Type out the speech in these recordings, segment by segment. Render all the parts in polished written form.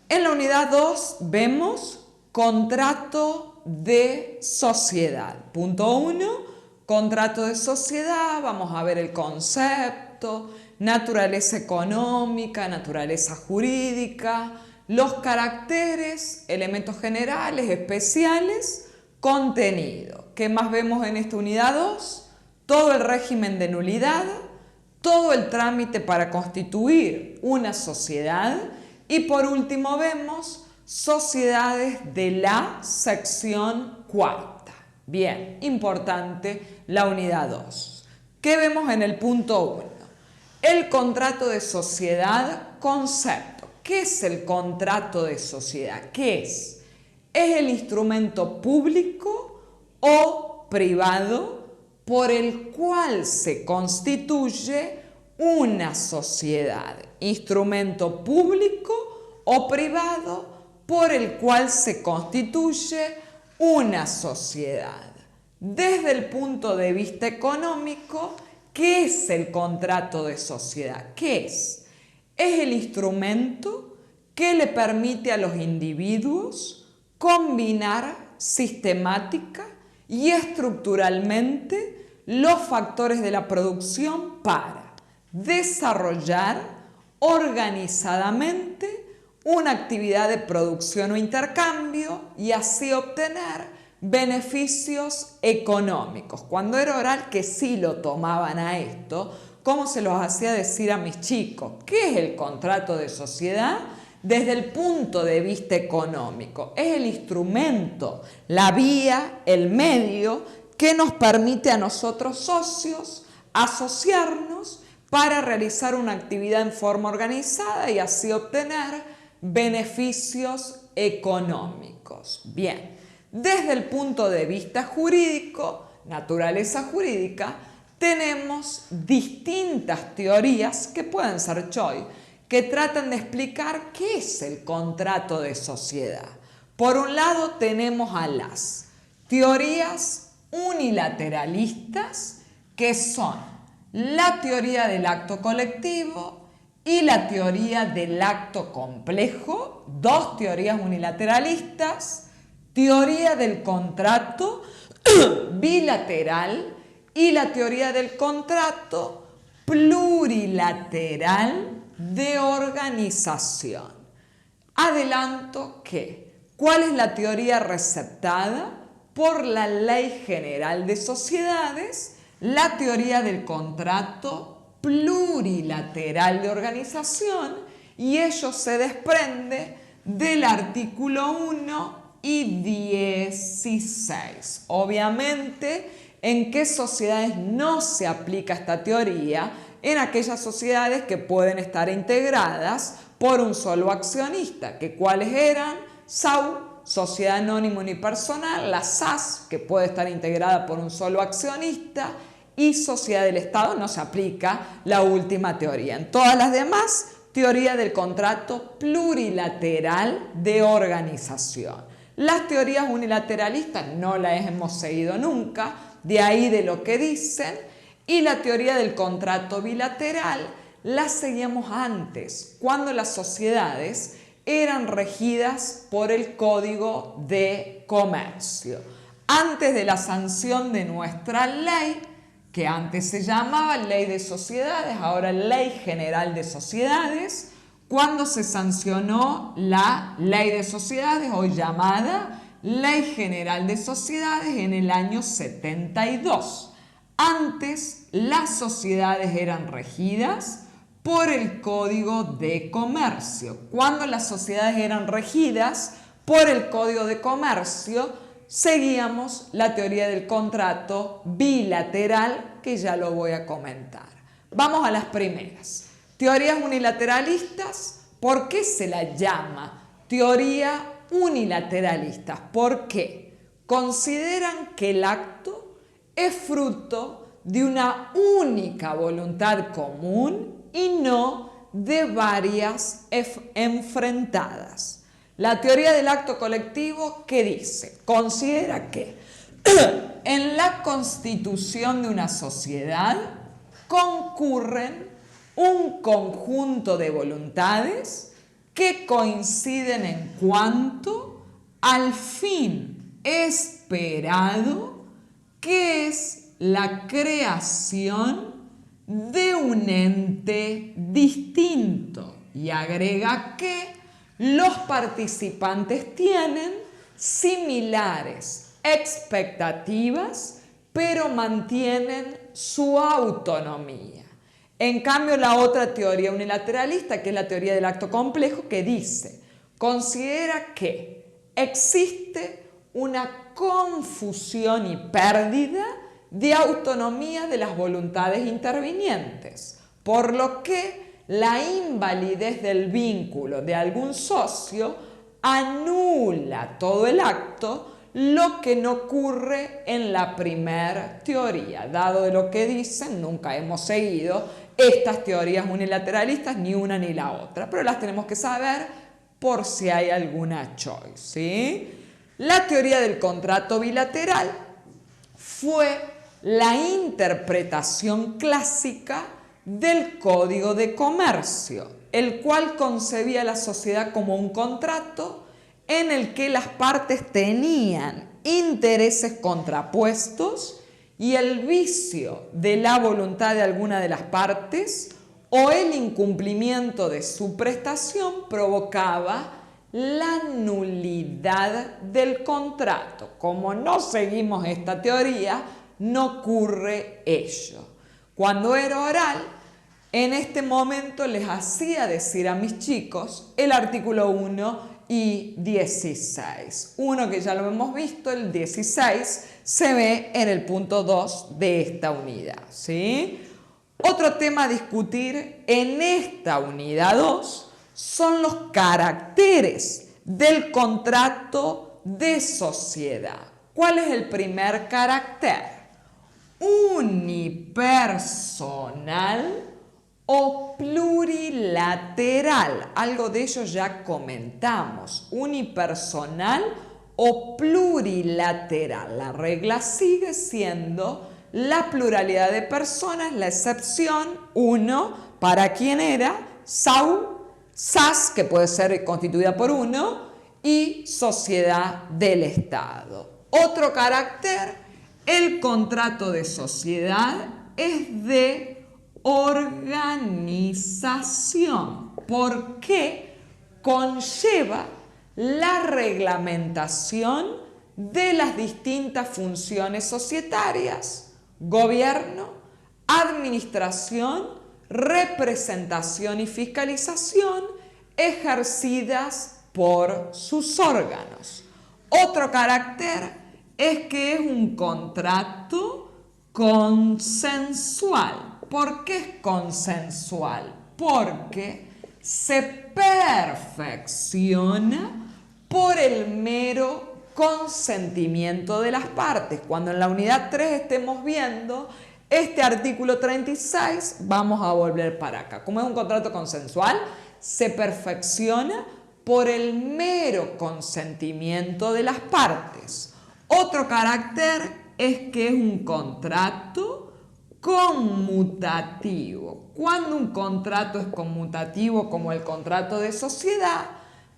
En la unidad 2 vemos contrato de sociedad. Punto 1, contrato de sociedad. Vamos a ver el concepto, naturaleza económica, naturaleza jurídica, los caracteres, elementos generales, especiales, contenido. ¿Qué más vemos en esta unidad 2? Todo el régimen de nulidad, todo el trámite para constituir una sociedad y por último vemos sociedades de la sección cuarta. Bien, importante la unidad 2. ¿Qué vemos en el punto 1? El contrato de sociedad, concepto. ¿Qué es el contrato de sociedad? ¿Qué es? Es el instrumento público o privado por el cual se constituye una sociedad. Instrumento público o privado por el cual se constituye una sociedad. Desde el punto de vista económico, ¿qué es el contrato de sociedad? ¿Qué es? Es el instrumento que le permite a los individuos combinar sistemática y estructuralmente los factores de la producción para desarrollar organizadamente una actividad de producción o intercambio y así obtener beneficios económicos. Cuando era oral que sí lo tomaban a esto, ¿cómo se los hacía decir a mis chicos? ¿Qué es el contrato de sociedad? Desde el punto de vista económico, es el instrumento, la vía, el medio que nos permite a nosotros socios asociarnos para realizar una actividad en forma organizada y así obtener beneficios económicos. Bien, desde el punto de vista jurídico, naturaleza jurídica, tenemos distintas teorías que pueden ser choice, que tratan de explicar qué es el contrato de sociedad. Por un lado tenemos a las teorías unilateralistas, que son la teoría del acto colectivo y la teoría del acto complejo, dos teorías unilateralistas, teoría del contrato bilateral y la teoría del contrato plurilateral de organización. Adelanto que, ¿cuál es la teoría receptada por la Ley General de Sociedades? La teoría del contrato plurilateral de organización, y ello se desprende del artículo 1 y 16. Obviamente, ¿en qué sociedades no se aplica esta teoría? En aquellas sociedades que pueden estar integradas por un solo accionista, que cuáles eran: SAU, Sociedad Anónima Unipersonal, la SAS, que puede estar integrada por un solo accionista, y Sociedad del Estado no se aplica la última teoría. En todas las demás, teoría del contrato plurilateral de organización. Las teorías unilateralistas no las hemos seguido nunca, de ahí de lo que dicen, y la teoría del contrato bilateral la seguíamos antes, cuando las sociedades eran regidas por el Código de Comercio. Antes de la sanción de nuestra ley, que antes se llamaba Ley de Sociedades, ahora Ley General de Sociedades, cuando se sancionó la Ley de Sociedades, hoy llamada Ley General de Sociedades, en el año 72. Antes, las sociedades eran regidas por el Código de Comercio. Cuando las sociedades eran regidas por el Código de Comercio, seguíamos la teoría del contrato bilateral, que ya lo voy a comentar. Vamos a las primeras. Teorías unilateralistas. ¿Por qué se la llama teoría unilateralista? ¿Por qué? Consideran que el acto es fruto de una única voluntad común y no de varias enfrentadas. La teoría del acto colectivo, ¿qué dice? Considera que En la constitución de una sociedad concurren un conjunto de voluntades que coinciden en cuanto al fin esperado, que es la creación de un ente distinto, y agrega que los participantes tienen similares expectativas, pero mantienen su autonomía. En cambio, la otra teoría unilateralista, que es la teoría del acto complejo, que dice, considera que existe una confusión y pérdida de autonomía de las voluntades intervinientes, por lo que la invalidez del vínculo de algún socio anula todo el acto, lo que no ocurre en la primera teoría. Dado de lo que dicen, nunca hemos seguido estas teorías unilateralistas, ni una ni la otra, pero las tenemos que saber por si hay alguna choice, ¿sí? La teoría del contrato bilateral fue la interpretación clásica del Código de Comercio, el cual concebía la sociedad como un contrato en el que las partes tenían intereses contrapuestos y el vicio de la voluntad de alguna de las partes o el incumplimiento de su prestación provocaba la nulidad del contrato. Como no seguimos esta teoría, no ocurre ello. Cuando era oral, en este momento les hacía decir a mis chicos el artículo 1 y 16. Uno que ya lo hemos visto, el 16, se ve en el punto 2 de esta unidad, ¿sí? Otro tema a discutir en esta unidad 2 son los caracteres del contrato de sociedad. ¿Cuál es el primer carácter? Unipersonal o plurilateral. Algo de ello ya comentamos. Unipersonal o plurilateral. La regla sigue siendo la pluralidad de personas, la excepción, uno, para quien era, SAS, que puede ser constituida por uno, y sociedad del Estado. Otro carácter, el contrato de sociedad es de organización, porque conlleva la reglamentación de las distintas funciones societarias, gobierno, administración, representación y fiscalización ejercidas por sus órganos. Otro carácter es que es un contrato consensual. ¿Por qué es consensual? Porque se perfecciona por el mero consentimiento de las partes. Cuando en la unidad 3 estemos viendo este artículo 36, vamos a volver para acá. Como es un contrato consensual, se perfecciona por el mero consentimiento de las partes. Otro carácter es que es un contrato conmutativo. Cuando un contrato es conmutativo, como el contrato de sociedad,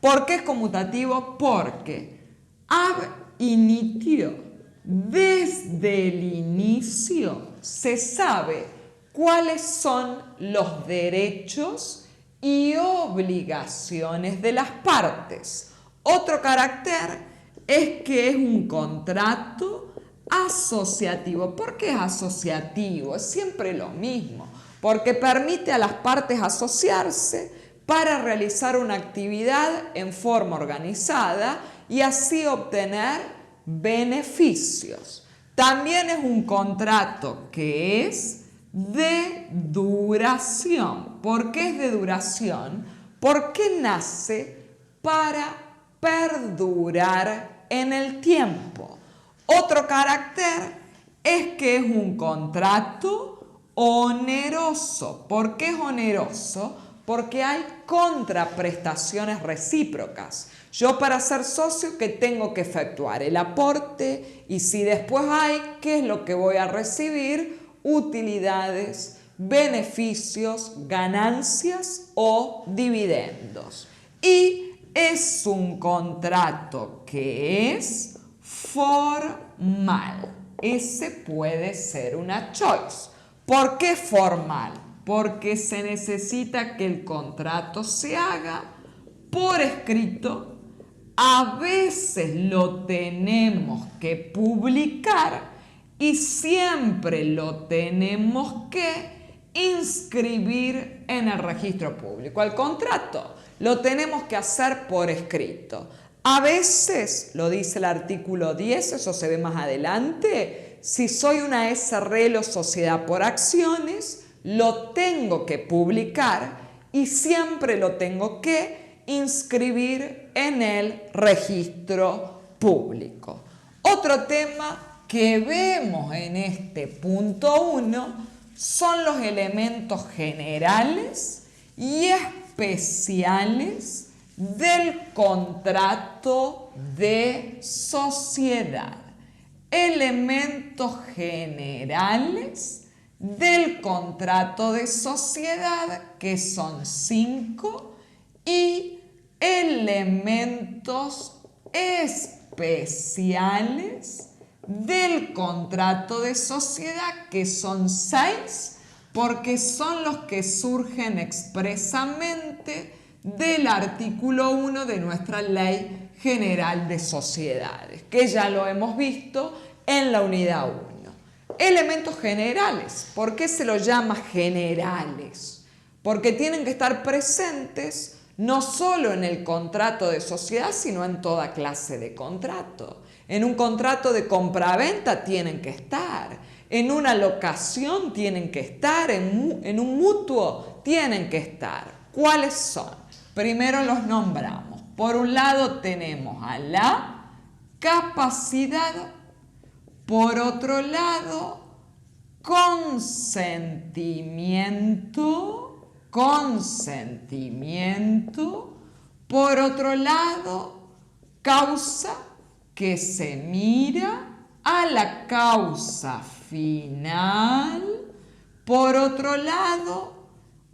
¿por qué es conmutativo? Porque ab initio, desde el inicio, se sabe cuáles son los derechos y obligaciones de las partes. Otro carácter es que es un contrato asociativo. ¿Por qué es asociativo? Es siempre lo mismo, porque permite a las partes asociarse para realizar una actividad en forma organizada y así obtener beneficios. También es un contrato que es de duración. ¿Por qué es de duración? Porque nace para perdurar en el tiempo. Otro carácter es que es un contrato oneroso. ¿Por qué es oneroso? porque hay contraprestaciones recíprocas. Yo para ser socio, ¿qué tengo que efectuar? El aporte, y si después hay, ¿qué es lo que voy a recibir? Utilidades, beneficios, ganancias o dividendos. Y es un contrato que es formal. Ese puede ser una choice. ¿Por qué formal? Porque se necesita que el contrato se haga por escrito. A veces lo tenemos que publicar y siempre lo tenemos que inscribir en el registro público. El contrato lo tenemos que hacer por escrito. A veces, lo dice el artículo 10, eso se ve más adelante, si soy una SRL o sociedad por acciones, lo tengo que publicar y siempre lo tengo que inscribir en el registro público. Otro tema que vemos en este punto 1 son los elementos generales y especiales del contrato de sociedad. Elementos generales del contrato de sociedad, que son 5, y elementos especiales del contrato de sociedad, que son 6, porque son los que surgen expresamente del artículo 1 de nuestra Ley General de Sociedades, que ya lo hemos visto en la unidad 1. Elementos generales. ¿Por qué se los llama generales? Porque tienen que estar presentes no solo en el contrato de sociedad, sino en toda clase de contrato. En un contrato de compraventa tienen que estar, en una locación tienen que estar, en un mutuo tienen que estar. ¿Cuáles son? Primero los nombramos. Por un lado tenemos a la capacidad, por otro lado consentimiento, por otro lado causa, que se mira a la causa final, por otro lado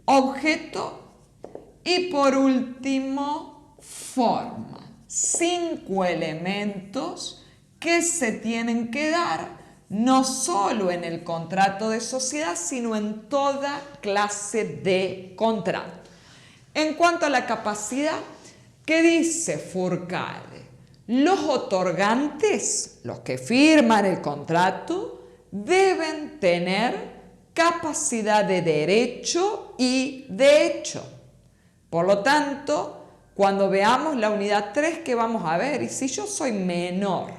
objeto y por último forma. 5 elementos que se tienen que dar no solo en el contrato de sociedad, sino en toda clase de contrato. En cuanto a la capacidad, ¿qué dice Fourcade? Los otorgantes, los que firman el contrato, deben tener capacidad de derecho y de hecho. Por lo tanto, cuando veamos la unidad 3, ¿qué vamos a ver? Y si yo soy menor,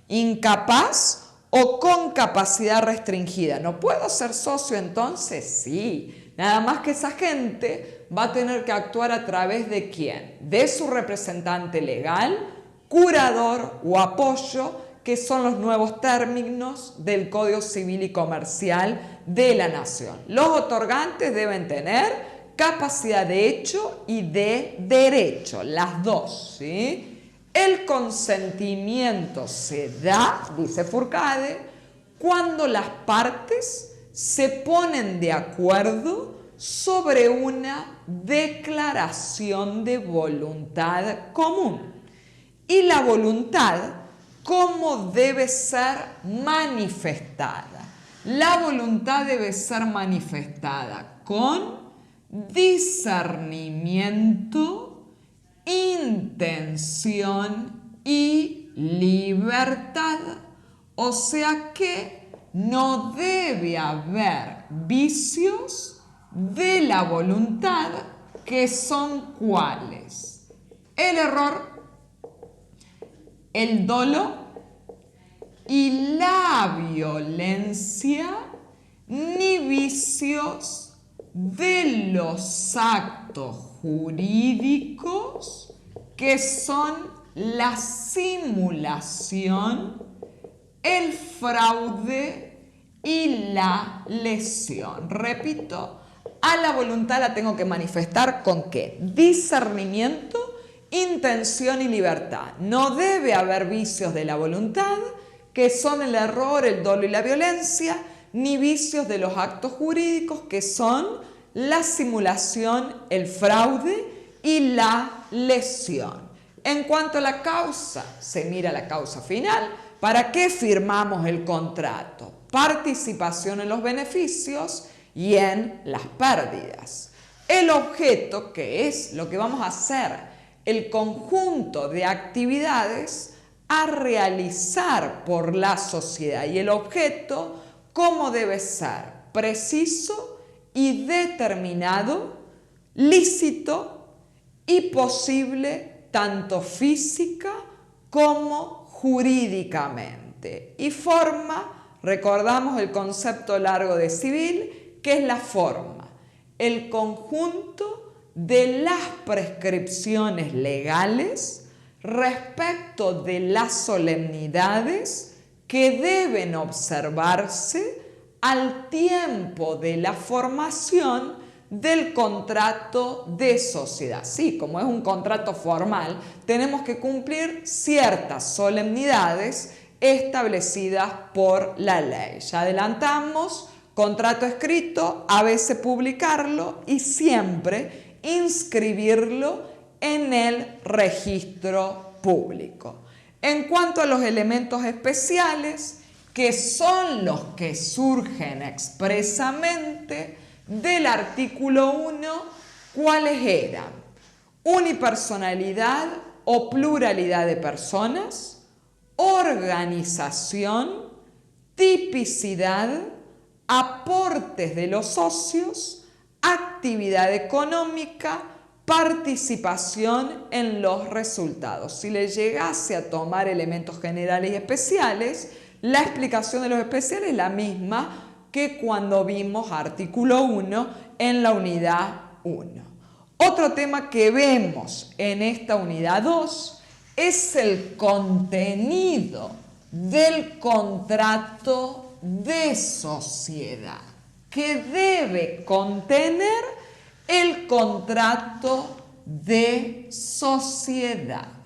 incapaz o con capacidad restringida, ¿no puedo ser socio entonces? Sí, nada más que esa gente va a tener que actuar a través de ¿quién? De su representante legal, curador o apoyo, que son los nuevos términos del Código Civil y Comercial de la Nación. Los otorgantes deben tener capacidad de hecho y de derecho, las dos, ¿sí? El consentimiento se da, dice Fourcade, cuando las partes se ponen de acuerdo sobre una declaración de voluntad común. Y la voluntad, ¿cómo debe ser manifestada? La voluntad debe ser manifestada con discernimiento, intención y libertad. O sea que no debe haber vicios de la voluntad, que son ¿cuáles? El error, el dolo y la violencia, ni vicios de los actos jurídicos, que son la simulación, el fraude y la lesión. Repito, A la voluntad la tengo que manifestar ¿con qué? Discernimiento, intención y libertad. No debe haber vicios de la voluntad, que son el error, el dolo y la violencia, ni vicios de los actos jurídicos, que son la simulación, el fraude y la lesión. En cuanto a la causa, se mira la causa final. ¿Para qué firmamos el contrato? Participación en los beneficios y en las pérdidas. El objeto, que es lo que vamos a hacer, el conjunto de actividades a realizar por la sociedad, y el objeto, ¿cómo debe ser? Preciso y determinado, lícito y posible tanto física como jurídicamente. Y forma, recordamos el concepto largo de civil, que es la forma, el conjunto de las prescripciones legales respecto de las solemnidades que deben observarse al tiempo de la formación del contrato de sociedad. Sí, como es un contrato formal, tenemos que cumplir ciertas solemnidades establecidas por la ley. Ya adelantamos, contrato escrito, a veces publicarlo y siempre inscribirlo en el registro público. En cuanto a los elementos especiales, que son los que surgen expresamente del artículo 1, ¿cuáles eran? Unipersonalidad o pluralidad de personas, organización, tipicidad, aportes de los socios, actividad económica, participación en los resultados. Si le llegase a tomar elementos generales y especiales, la explicación de los especiales es la misma que cuando vimos artículo 1 en la unidad 1. Otro tema que vemos en esta unidad 2 es el contenido del contrato de sociedad, que debe contener el contrato de sociedad.